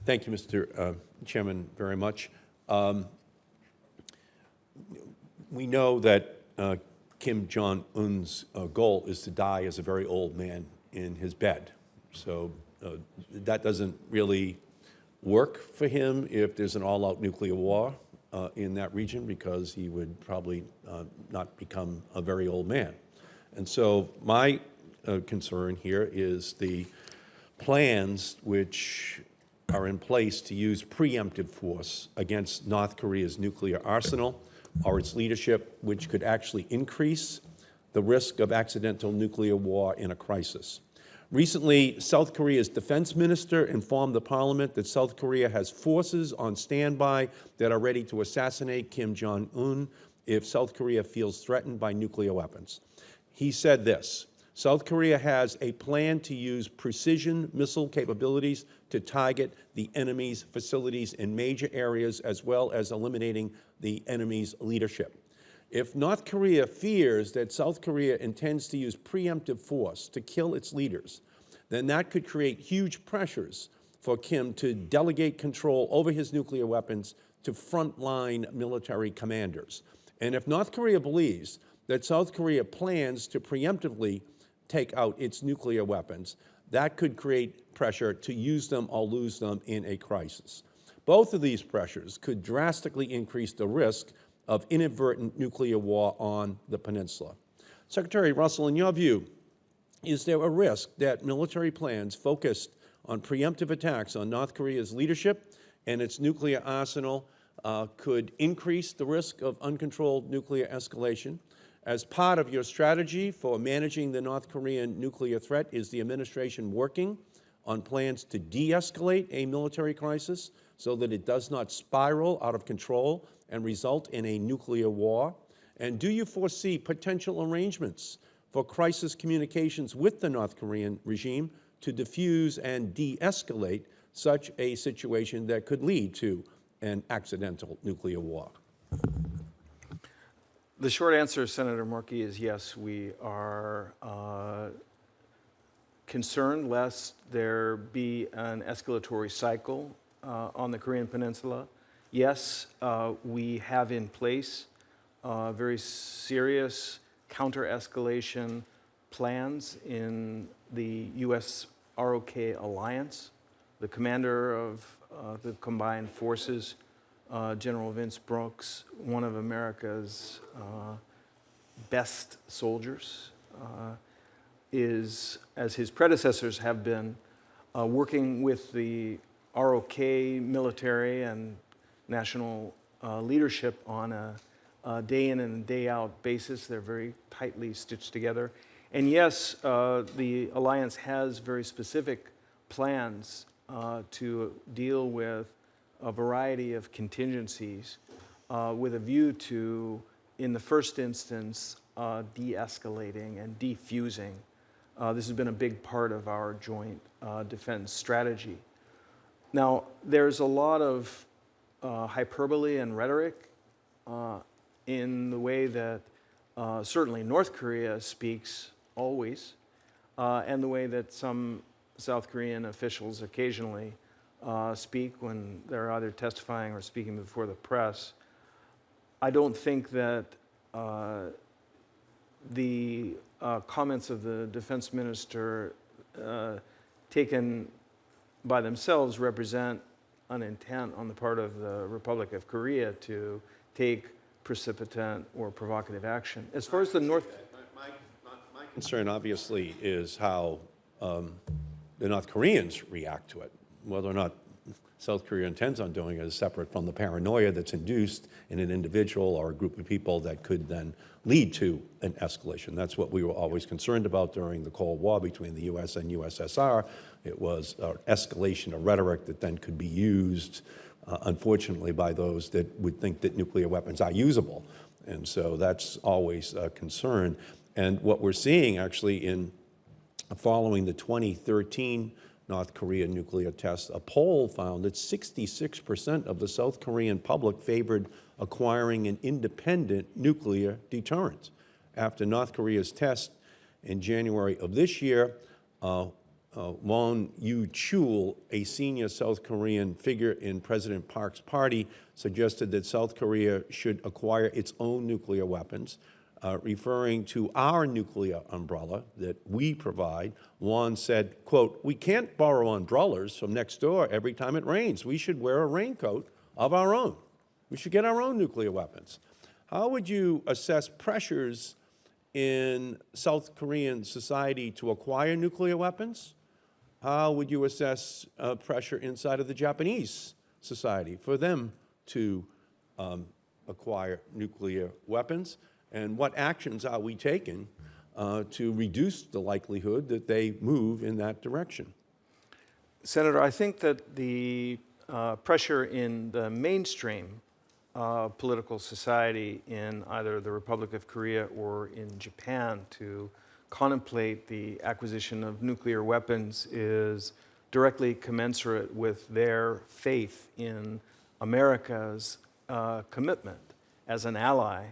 Thank you, Mr. Chairman, very much. We know that Kim Jong-un's goal is to die as a very old man in his bed. So that doesn't really work for him if there's an all-out nuclear war in that region, because he would probably not become a very old man. And so my concern here is the plans which are in place to use preemptive force against North Korea's nuclear arsenal or its leadership, which could actually increase the risk of accidental nuclear war in a crisis. Recently, South Korea's defense minister informed the parliament that South Korea has forces on standby that are ready to assassinate Kim Jong-un if South Korea feels threatened by nuclear weapons. He said this: South Korea has a plan to use precision missile capabilities to target the enemy's facilities in major areas, as well as eliminating the enemy's leadership. If North Korea fears that South Korea intends to use preemptive force to kill its leaders, then that could create huge pressures for Kim to delegate control over his nuclear weapons to frontline military commanders. And if North Korea believes that South Korea plans to preemptively take out its nuclear weapons, that could create pressure to use them or lose them in a crisis. Both of these pressures could drastically increase the risk of inadvertent nuclear war on the peninsula. Secretary Russel, in your view, is there a risk that military plans focused on preemptive attacks on North Korea's leadership and its nuclear arsenal could increase the risk of uncontrolled nuclear escalation? As part of your strategy for managing the North Korean nuclear threat, is the administration working on plans to de-escalate a military crisis so that it does not spiral out of control and result in a nuclear war? And do you foresee potential arrangements for crisis communications with the North Korean regime to diffuse and de-escalate such a situation that could lead to an accidental nuclear war? The short answer, Senator Markey, is yes. We are concerned lest there be an escalatory cycle on the Korean Peninsula. Yes, we have in place very serious counter-escalation plans in the U.S. ROK alliance. The commander of the combined forces, General Vince Brooks, one of America's best soldiers, is, as his predecessors have been, working with the ROK military and national leadership on a day in and day out basis. They're very tightly stitched together. And yes, the alliance has very specific plans to deal with a variety of contingencies with a view to, in the first instance, de-escalating and defusing. This has been a big part of our joint defense strategy. Now, there's a lot of hyperbole and rhetoric in the way that certainly North Korea speaks always, and the way that some South Korean officials occasionally speak when they're either testifying or speaking before the press. I don't think that the comments of the defense minister taken by themselves represent an intent on the part of the Republic of Korea to take precipitant or provocative action. As far as the North... My concern, obviously, is how the North Koreans react to it. Whether or not South Korea intends on doing it is separate from the paranoia that's induced in an individual or a group of people that could then lead to an escalation. That's what we were always concerned about during the Cold War between the U.S. and USSR. It was an escalation of rhetoric that then could be used, unfortunately, by those that would think that nuclear weapons are usable. And so that's always a concern. And what we're seeing, actually, in following the 2013 North Korea nuclear test, a poll found that 66% of the South Korean public favored acquiring an independent nuclear deterrent. After North Korea's test in January of this year, Won Yu-chul, a senior South Korean figure in President Park's party, suggested that South Korea should acquire its own nuclear weapons. Referring to our nuclear umbrella that we provide, Won said, quote, "We can't borrow umbrellas from next door every time it rains. We should wear a raincoat of our own. We should get our own nuclear weapons." How would you assess pressures in South Korean society to acquire nuclear weapons? How would you assess pressure inside of the Japanese society for them to acquire nuclear weapons? And what actions are we taking to reduce the likelihood that they move in that direction? Senator, I think that the pressure in the mainstream political society in either the Republic of Korea or in Japan to contemplate the acquisition of nuclear weapons is directly commensurate with their faith in America's commitment as an ally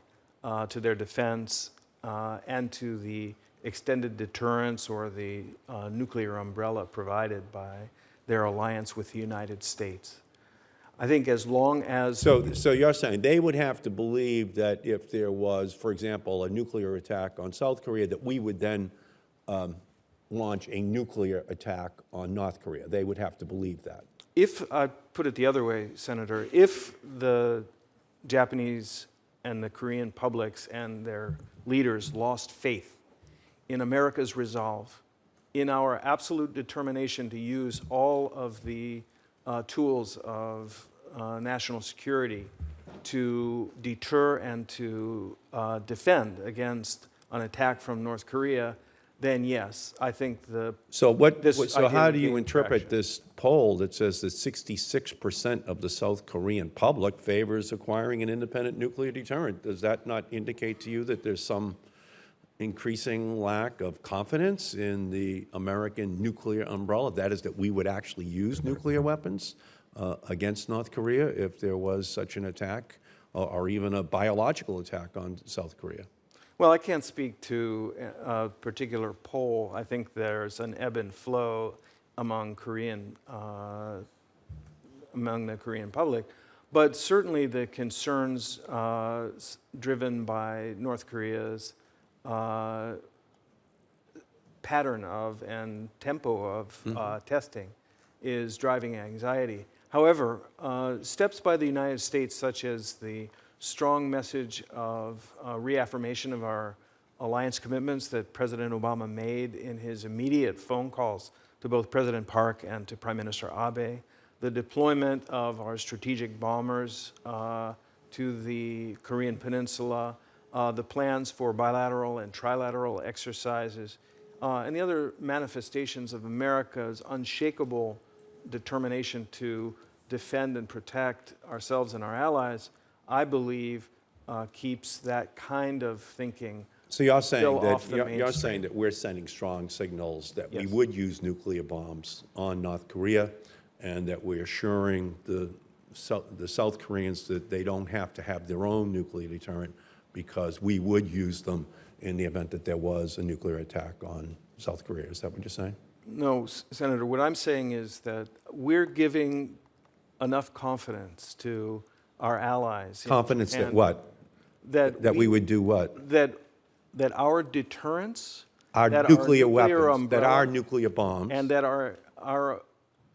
to their defense and to the extended deterrence or the nuclear umbrella provided by their alliance with the United States. I think as long as... So you're saying they would have to believe that if there was, for example, a nuclear attack on South Korea, that we would then launch a nuclear attack on North Korea. They would have to believe that. If, I put it the other way, Senator, if the Japanese and the Korean publics and their leaders lost faith in America's resolve, in our absolute determination to use all of the tools of national security to deter and to defend against an attack from North Korea, then yes, I think So how do you interpret this poll that says that 66% of the South Korean public favors acquiring an independent nuclear deterrent? Does that not indicate to you that there's some increasing lack of confidence in the American nuclear umbrella? That is, that we would actually use nuclear weapons against North Korea if there was such an attack, or even a biological attack on South Korea? Well, I can't speak to a particular poll. I think there's an ebb and flow among the Korean public, but certainly the concerns driven by North Korea's pattern of and tempo of testing is driving anxiety. However, steps by the United States, such as the strong message of reaffirmation of our alliance commitments that President Obama made in his immediate phone calls to both President Park and to Prime Minister Abe, the deployment of our strategic bombers to the Korean Peninsula, the plans for bilateral and trilateral exercises, and the other manifestations of America's unshakable determination to defend and protect ourselves and our allies, I believe keeps that kind of thinking. So you're saying that we're sending strong signals that we would use nuclear bombs on North Korea, and that we're assuring the South Koreans that they don't have to have their own nuclear deterrent, because we would use them in the event that there was a nuclear attack on South Korea. Is that what you're saying? No, Senator, what I'm saying is that we're giving enough confidence to our allies. Confidence that what? That we would do what? That our deterrence, our nuclear weapons, umbrella, that our nuclear bombs, and that our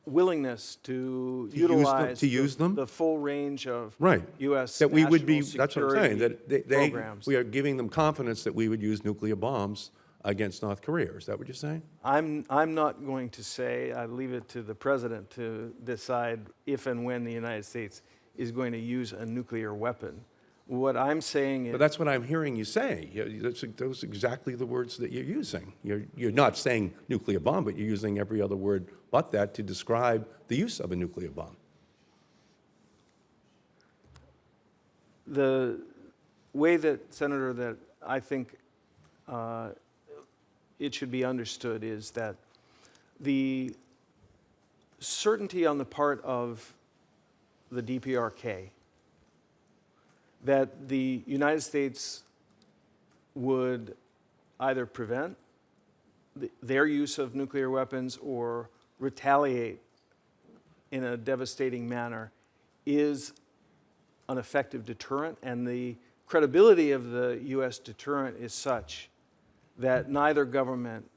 willingness to utilize the full range of U.S. that we would be. That's what I'm saying. That programs. We are giving them confidence that we would use nuclear bombs against North Korea. Is that what you're saying? I'm not going to say. I leave it to the president to decide if and when the United States is going to use a nuclear weapon. What I'm saying is... But that's what I'm hearing you say. Those are exactly the words that you're using. You're not saying nuclear bomb, but you're using every other word but that to describe the use of a nuclear bomb. The way that, Senator, that I think it should be understood is that the certainty on the part of the DPRK that the United States would either prevent their use of nuclear weapons or retaliate in a devastating manner is an effective deterrent, and the credibility of the U.S. deterrent is such that neither government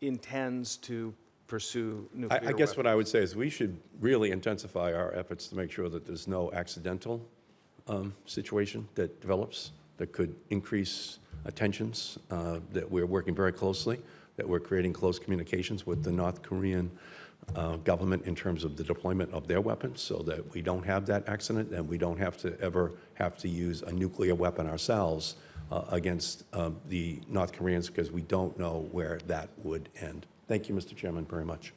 intends to pursue nuclear I guess weapons. what I would say is we should really intensify our efforts to make sure that there's no accidental situation that develops that could increase tensions, that we're working very closely, that we're creating close communications with the North Korean government in terms of the deployment of their weapons so that we don't have that accident and we don't have to ever have to use a nuclear weapon ourselves against the North Koreans, because we don't know where that would end. Thank you, Mr. Chairman, very much.